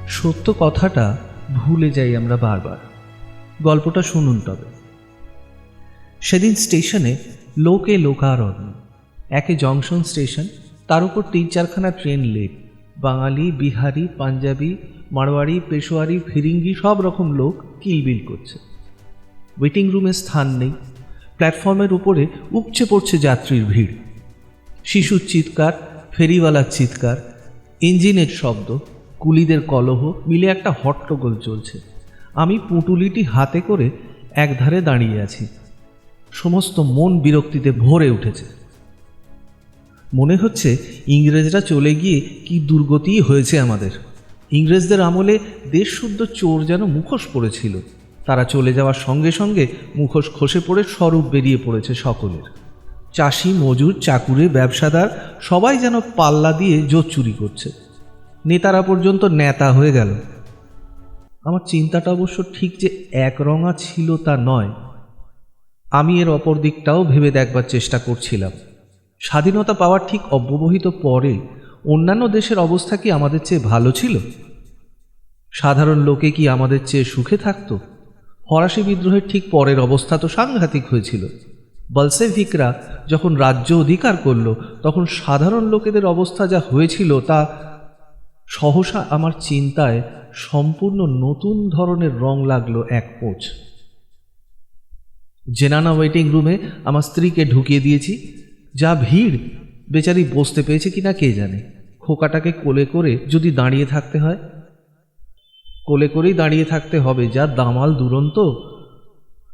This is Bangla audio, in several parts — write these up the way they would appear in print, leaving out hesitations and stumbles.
সত্য কথাটা ভুলে যাই আমরা বারবার। গল্পটা শুনুন তবে। সেদিন স্টেশনে লোকে লোকারণ্য। একে জংশন স্টেশন, তার উপর 3-4খানা ট্রেন লেট। বাঙালি, বিহারি, পাঞ্জাবি, মারোয়ারি, পেশোয়ারি, ফিরিঙ্গি সব রকম লোক কিলবিল করছে। ওয়েটিং রুমে স্থান নেই। প্ল্যাটফর্মের উপরে উপচে পড়ছে যাত্রীর ভিড়। শিশুর চিৎকার, ফেরিওয়ালার চিৎকার, ইঞ্জিনের শব্দ, কুলিদের কলহ মিলে একটা হট্টগোল চলছে। আমি পুঁটুলিটি হাতে করে একধারে দাঁড়িয়ে আছি। সমস্ত মন বিরক্তিতে ভরে উঠেছে। মনে হচ্ছে ইংরেজরা চলে গিয়ে কি দুর্গতিই হয়েছে আমাদের। ইংরেজদের আমলে দেশশুদ্ধ চোর যেন মুখোশ পড়েছিল। তারা চলে যাওয়ার সঙ্গে সঙ্গে মুখোশ খসে পড়ে স্বরূপ বেরিয়ে পড়েছে সকলের। চাষি, মজুর, চাকুরে, ব্যবসাদার সবাই যেন পাল্লা দিয়ে জোর চুরি করছে। নেতারা পর্যন্ত নেতা হয়ে গেল। আমার চিন্তাটা অবশ্য ঠিক যে একরঙা ছিল তা নয়। আমি এর অপর দিকটাও ভেবে দেখবার চেষ্টা করছিলাম। স্বাধীনতা পাওয়ার ঠিক অব্যবহিত পরে অন্যান্য দেশের অবস্থা কি আমাদের চেয়ে ভালো ছিল? সাধারণ লোকে কি আমাদের চেয়ে সুখে থাকত? ফরাসি বিদ্রোহের ঠিক পরের অবস্থা তো সাংঘাতিক হয়েছিল। বলশেভিকরা যখন রাজ্য অধিকার করল, তখন সাধারণ লোকেদের অবস্থা যা হয়েছিল তা সহসা আমার চিন্তায় সম্পূর্ণ নতুন ধরনের রং লাগলো এক পোঁচ। জেনানা ওয়েটিং রুমে আমার স্ত্রীকে ঢুকিয়ে দিয়েছি। যা ভিড়, বেচারি বসতে পেয়েছে কিনা কে জানে। খোকাটাকে কোলে করে যদি দাঁড়িয়ে থাকতে হয়, কোলে করেই দাঁড়িয়ে থাকতে হবে। যা দামাল দুরন্ত।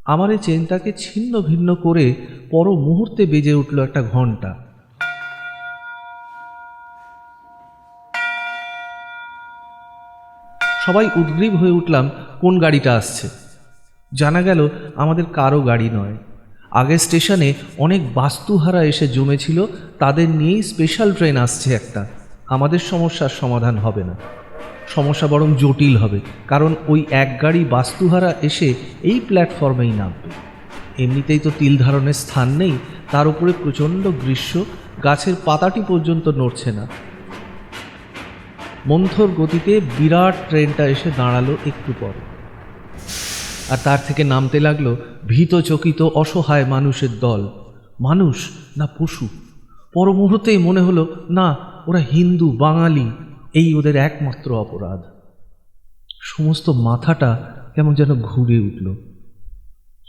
আমার এই চেনটাকে ছিন্ন ভিন্ন করে পর মুহূর্তে বেজে উঠল একটা ঘণ্টা। সবাই উদ্গ্রীব হয়ে উঠলাম কোন গাড়িটা আসছে। জানা গেল আমাদের কারো গাড়ি নয়। আগের স্টেশনে অনেক বাস্তুহারা এসে জমেছিল, তাদের নিয়েই স্পেশাল ট্রেন আসছে একটা। আমাদের সমস্যার সমাধান হবে না, সমস্যা বরং জটিল হবে। কারণ ওই এক গাড়ি বাস্তুহারা এসে এই প্ল্যাটফর্মেই নামবে। এমনিতেই তো তিল ধারণের স্থান নেই, তার উপরে প্রচণ্ড গ্রীষ্ম, গাছের পাতাটি পর্যন্ত নড়ছে না। মন্থর গতিতে বিরাট ট্রেনটা এসে দাঁড়ালো একটু পরে। আর তার থেকে নামতে লাগলো ভীত চকিত অসহায় মানুষের দল। মানুষ না পশু। পর মুহূর্তেই মনে হলো না, ওরা হিন্দু, বাঙালি, এই ওদের একমাত্র অপরাধ। সমস্ত মাথাটা কেমন যেন ঘুরে উঠল।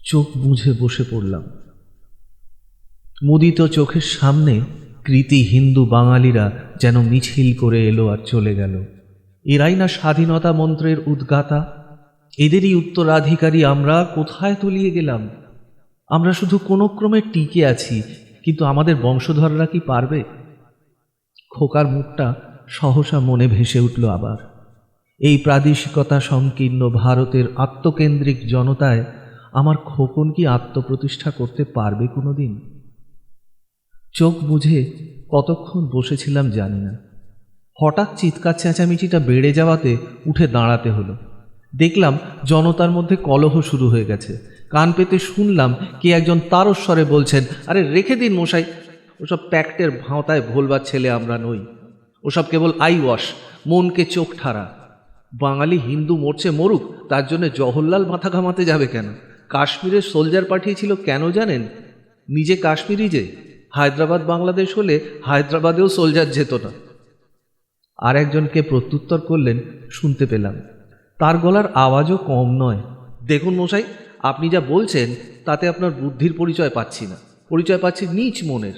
চোখ বুঝে বসে পড়লাম। মুদিত চোখের সামনে কৃতি হিন্দু বাঙালিরা যেন মিছিল করে এলো আর চলে গেল। এরাই না স্বাধীনতা মন্ত্রের উদ্গাতা? এদেরই উত্তরাধিকারী আমরা। কোথায় তলিয়ে গেলাম? আমরা শুধু কোনো ক্রমে টিকে আছি, কিন্তু আমাদের বংশধররা কি পারবে? খোকার মুখটা সহসা মনে ভেসে উঠল আবার। এই প্রাদেশিকতা সংকীর্ণ ভারতের আত্মকেন্দ্রিক জনতায় আমার খোকন কি আত্মপ্রতিষ্ঠা করতে পারবে কোনোদিন? চোখ বুঝে কতক্ষণ বসেছিলাম জানি না। হঠাৎ চিৎকার চেঁচামেচিটা বেড়ে যাওয়াতে উঠে দাঁড়াতে হলো। দেখলাম জনতার মধ্যে কলহ শুরু হয়ে গেছে। কান পেতে শুনলাম কে একজন তারস্বরে বলছেন, আরে রেখে দিন মশাই, ওসব প্যাক্টের ভাঁওতায় ভোলবার ছেলে আমরা নই। ওসব কেবল আই ওয়াশ, মনকে চোখ ঠাড়া। বাঙালি হিন্দু মরছে মরুক, তার জন্য জওহরলাল মাথা ঘামাতে যাবে কেন? কাশ্মীরের সোলজার পাঠিয়েছিল কেন জানেন? নিজে কাশ্মীরি যে। হায়দ্রাবাদ বাংলাদেশ হলে হায়দ্রাবাদেও সোলজার যেত না। আর একজনকে প্রত্যুত্তর করলেন, শুনতে পেলাম। তার গলার আওয়াজও কম নয়, দেখুন মশাই, আপনি যা বলছেন তাতে আপনার বুদ্ধির পরিচয় পাচ্ছি না, পরিচয় পাচ্ছি নীচ মনের।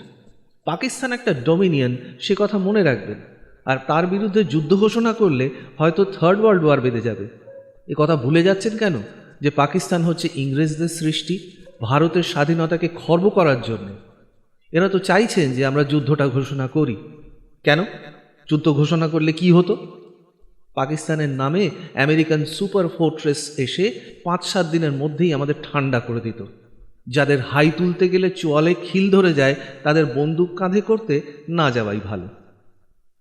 পাকিস্তান একটা ডোমিনিয়ন, সে কথা মনে রাখবেন। আর তার বিরুদ্ধে যুদ্ধ ঘোষণা করলে হয়তো থার্ড ওয়ার্ল্ড ওয়ার বেঁধে যাবে। এ কথা ভুলে যাচ্ছেন কেন যে পাকিস্তান হচ্ছে ইংরেজদের সৃষ্টি, ভারতের স্বাধীনতাকে খর্ব করার জন্য। এরা তো চাইছেন যে আমরা যুদ্ধটা ঘোষণা করি। কেন? যুদ্ধ ঘোষণা করলে কি হতো? পাকিস্তানের নামে আমেরিকান সুপার ফোর্ট্রেস এসে 5-7 দিনের মধ্যেই আমাদের ঠান্ডা করে দিত। যাদের হাই তুলতে গেলে চোয়ালে খিল ধরে যায়, তাদের বন্দুক কাঁধে করতে না যাওয়াই ভালো।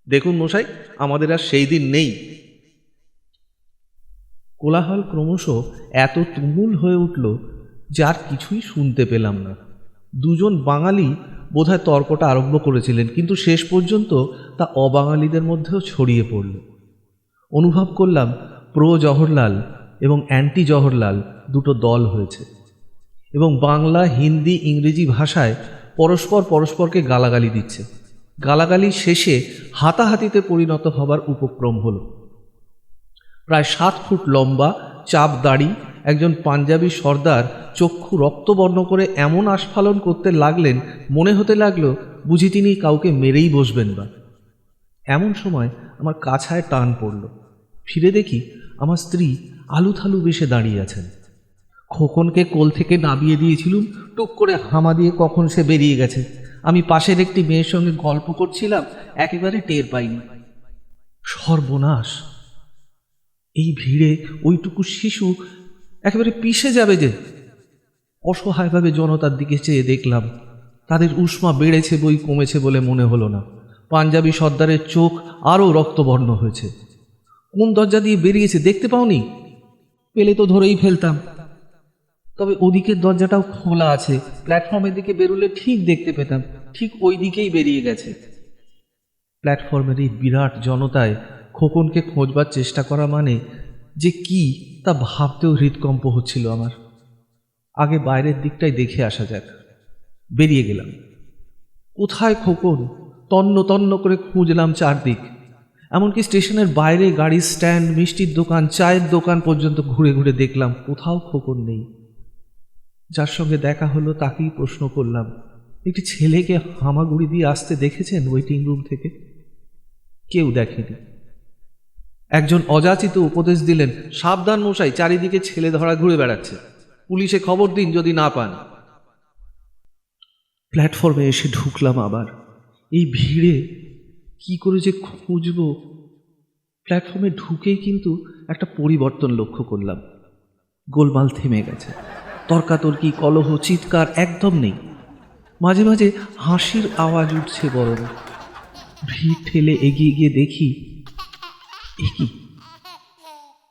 দেখুন মশাই, আমাদের আর সেই দিন নেই। কোলাহল ক্রমশ এত তুমুল হয়ে উঠল যে আর কিছুই শুনতে পেলাম না। দুজন বাঙালি বোধহয় তর্কটা আরম্ভ করেছিলেন, কিন্তু শেষ পর্যন্ত তা অবাঙালিদের মধ্যেও ছড়িয়ে পড়ল। অনুভব করলাম প্রো জওহরলাল এবং অ্যান্টি জওহরলাল দুটো দল হয়েছে এবং বাংলা, হিন্দি, ইংরেজি ভাষায় পরস্পরকে গালাগালি দিচ্ছে। গালাগালি শেষে হাতাহাতিতে পরিণত হবার উপক্রম হলো। প্রায় 7 ফুট লম্বা, চাপ দাড়ি একজন পাঞ্জাবি সর্দার চক্ষু রক্তবর্ণ করে এমন আস্ফালন করতে লাগলেন, মনে হতে লাগলো বুঝি তিনি কাউকে মেরেই বসবেন বা। এমন সময় আমার কাছায় টান পড়ল। ফিরে দেখি আমার স্ত্রী আলুথালু বেশে দাঁড়িয়ে আছেন। খোকনকে কোল থেকে নামিয়ে দিয়েছিলুম, টুক করে হামা দিয়ে কখন সে বেরিয়ে গেছে। আমি পাশের একটি মেয়ের সঙ্গে গল্প করছিলাম, একেবারে টের পাইনি। সর্বনাশ! এই ভিড়ে ওইটুকু শিশু একেবারে পিষে যাবে যে। অসহায়ভাবে জনতার দিকে চেয়ে দেখলাম। তাদের উষ্মা বেড়েছে বই কমেছে বলে মনে হলো না। পাঞ্জাবি সর্দারের চোখ আরও রক্তবর্ণ হয়েছে। কোন দরজা দিয়ে বেরিয়েছে দেখতে পাওনি? পেলে তো ধরেই ফেলতাম। তবে ওদিকের দরজাটাও খোলা আছে, প্ল্যাটফর্মের দিকে বেরোলে ঠিক দেখতে পেতাম। ঠিক ওই দিকেই বেরিয়ে গেছে। প্ল্যাটফর্মের এই বিরাট জনতায় খোকনকে খোঁজবার চেষ্টা করা মানে যে কি তা ভাবতেও হৃদকম্প হচ্ছিল আমার। আগে বাইরের দিকটাই দেখে আসা যাক। বেরিয়ে গেলাম। কোথায় খোকন? তন্ন তন্ন করে খুঁজলাম চারদিক। এমনকি স্টেশনের বাইরে গাড়ির স্ট্যান্ড, মিষ্টির দোকান, চায়ের দোকান পর্যন্ত ঘুরে ঘুরে দেখলাম, কোথাও খোকন নেই। যার সঙ্গে দেখা হলো তাকেই প্রশ্ন করলাম, একটি ছেলেকে হামাগুড়ি দিয়ে আসতে দেখেছেন ওয়েটিং রুম থেকে? কেউ দেখেনি। একজন অযাচিত উপদেশ দিলেন, সাবধান মশাই, চারিদিকে ছেলে ধরা ঘুরে বেড়াচ্ছে, পুলিশে খবর দিন যদি না পান। প্ল্যাটফর্মে এসে ঢুকলাম আবার। এই ভিড়ে কি করে যে খুঁজব। প্ল্যাটফর্মে ঢুকেই কিন্তু একটা পরিবর্তন লক্ষ্য করলাম। গোলমাল থেমে গেছে। তর্কাতর্কি, কলহ, চিৎকার একদম নেই। মাঝে মাঝে হাসির আওয়াজ উঠছে বরং। ভিড় ঠেলে এগিয়ে গিয়ে দেখি, কি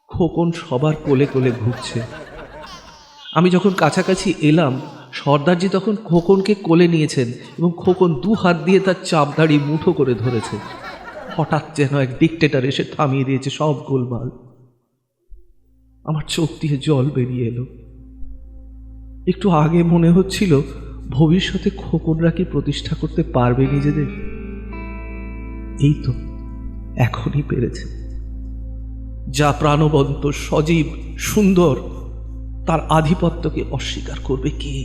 খোকন সবার কোলে কোলে ঘুরছে। আমি যখন কাছাকাছি এলাম, সর্দারজি তখন খোকনকে কোলে নিয়েছেন এবং খোকন 2 হাত দিয়ে তার চাপদাড়ি মুঠো করে ধরেছে। হঠাৎ যেন এক ডিক্টেটর এসে থামিয়ে দিয়েছে সব গোলমাল। আমার চোখ দিয়ে জল বেরিয়ে এলো। একটু আগে মনে হচ্ছিল ভবিষ্যতে খোকনরা কি প্রতিষ্ঠা করতে পারবে নিজেদের। এই তো এখনই পেরেছে। যা প্রাণবন্ত, সজীব, সুন্দর, তার আধিপত্যকে অস্বীকার করবে কে?